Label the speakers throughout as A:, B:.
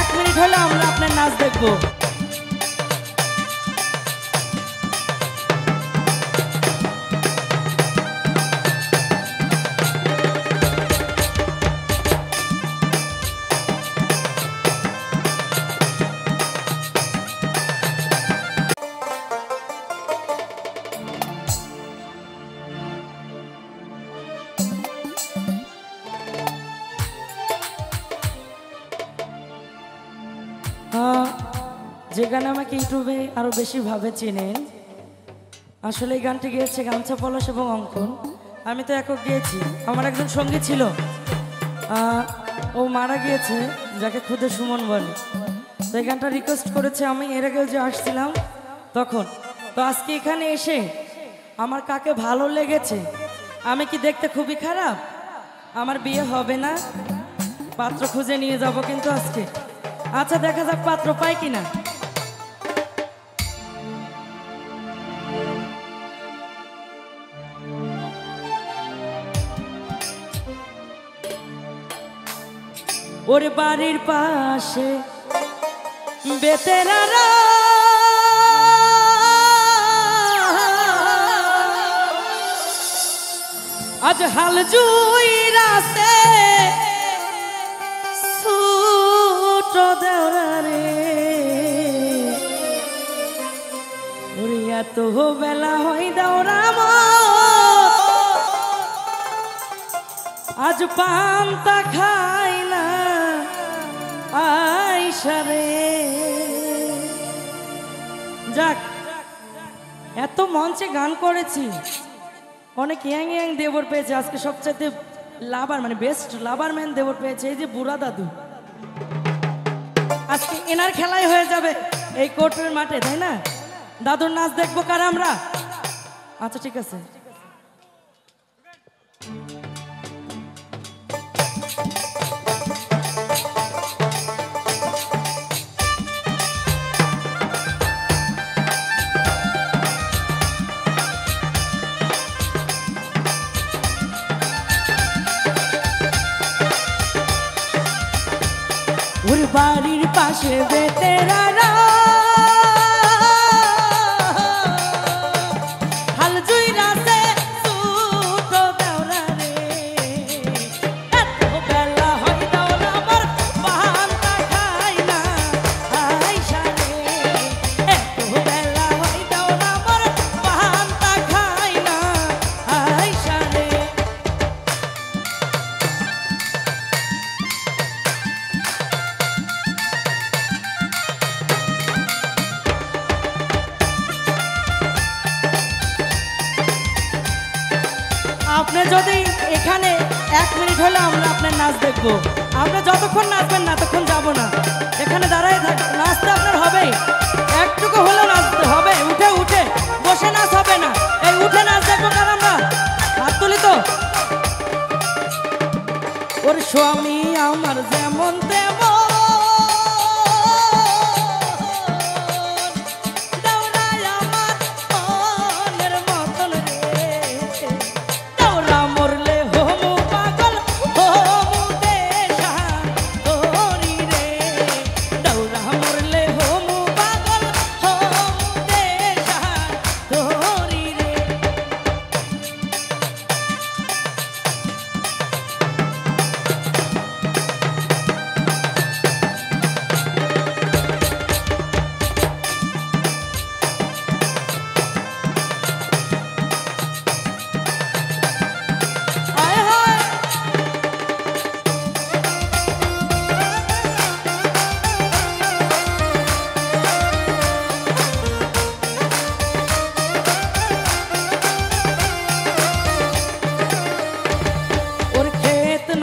A: 1 minute হলে আমরা আপনার নাচ দেখবো। যে গানে আমাকে ইউটিউবে আরো বেশি ভাবে চেনেন, আসলে এই গানটি গেয়েছে গামছা পলাশ এবং অঙ্কন। আমি তো একক গিয়েছি, আমার একজন সঙ্গী ছিল, ও মারা গিয়েছে, যাকে খুদে সুমন বলে। তো এই গানটা রিকোয়েস্ট করেছে, আমি এর আগেও যে আসছিলাম তখন। তো আজকে এখানে এসে আমার কাকে ভালো লেগেছে, আমি কি দেখতে খুবই খারাপ? আমার বিয়ে হবে না, পাত্র খুঁজে নিয়ে যাব কিন্তু আজকে। আচ্ছা দেখা যাক পাত্র পাই কিনা। ওর বাড়ির পাশে বেতেরারা আজ হাল জুই রাতে ছুট দেওরা রে, ওরে এত বেলা হই দেওরা আজ পান্তা খাই না আইসারে। যাক, এত মঞ্চে গান করেছি, অনেক ইয়াং ইয়াং দেবর পেয়েছে, আজকে সবচেয়ে লাভার মানে বেস্ট লাভার ম্যান দেবর পেয়েছে এই যে বুড়া দাদু। আজকে এনার খেলাই হয়ে যাবে এই কোর্টের মাঠে, তাই না? দাদুর নাচ দেখবো কার আমরা? আচ্ছা ঠিক আছে। ওর বাড়ির পাশে বেতেরারা হাল জুই রাতে ছুট দেওরা রে, এত বেলা হয় দেওরা আমার পান্তা খাই না আইসা রে, এত বেলা হয় দেওরা আমার পান্তা খাই না আইসা রে। আপনি যদি এখানে 1 মিনিট হলে আমরা আপনার নাচ দেখবো। আপনি যতক্ষণ নাচবেন না ততক্ষণ যাবো না, এখানে দাঁড়াই থাক। নাচতে আপনার হবে, একটুকু হলেও নাচতে হবে, উঠে উঠে বসে নাচ হবে না, এই উঠে নাচ দেখবো। কারণ আমরা হাত তুলি তো। ওর স্বামী আমার যেমন তেমন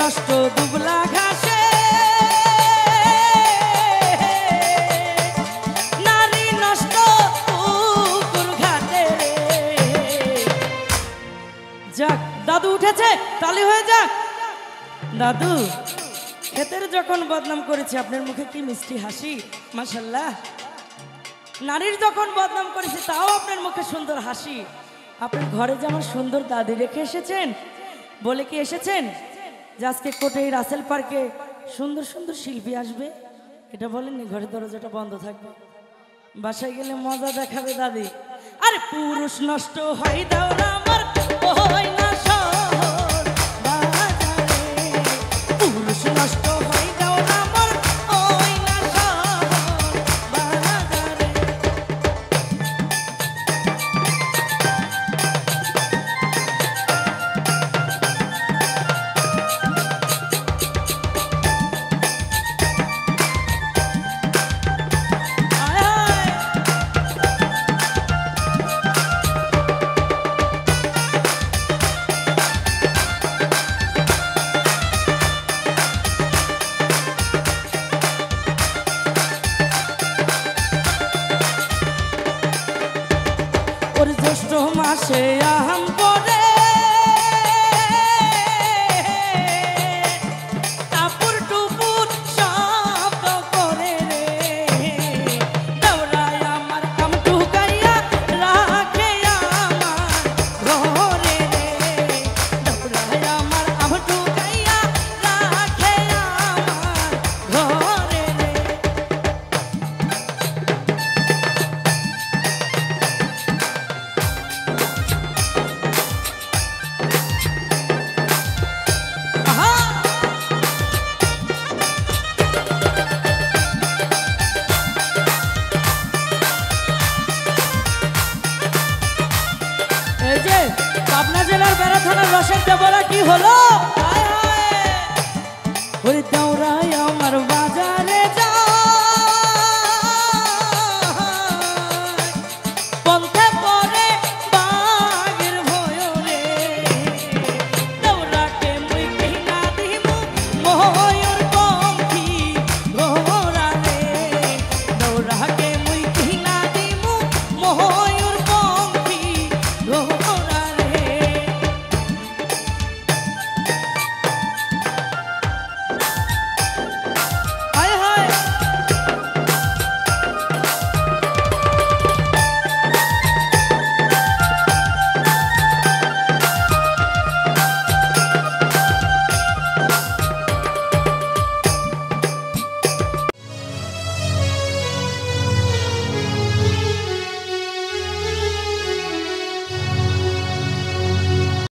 A: নষ্ট দুবলা ঘাসে নারী নষ্ট পুকুর ঘাটে। যাক, দাদু উঠেছে, তালি হয়ে যাক। দাদু, ক্ষেতের যখন বদনাম করেছি আপনার মুখে কি মিষ্টি হাসি, মাশাআল্লাহ। নারীর যখন বদনাম করেছি তাও আপনার মুখে সুন্দর হাসি। আপনার ঘরে যেমন সুন্দর দাদি রেখে এসেছেন, বলে কি এসেছেন যে আজকে কোটে রাসেল পার্কে সুন্দর সুন্দর শিল্পী আসবে, এটা বলেননি ঘরের দরজাটা বন্ধ থাকবে, বাসায় গেলে মজা দেখাবে দাদি। আরে পুরুষ নষ্ট হয় দাওরা আমার ওই না শহর বাজারে, পুরুষ নষ্ট হয় দাওরা আমার ওই না শহর বাজারে। জ্যৈষ্ঠ মাসে আম পরে টাপুর টুপুর শব্দ করে রে, দাওরায় আমার আম ঢুকাইয়া রাখে আমার ঘরে রে, দাওরায় আমার আম ঢুকাইয়া রাখে আমার ঘরে রে। এই যে পাবনা জেলার বেড়া থানার রসের দেবরা কি হলো, ওরে দাওরায় আমার বাজার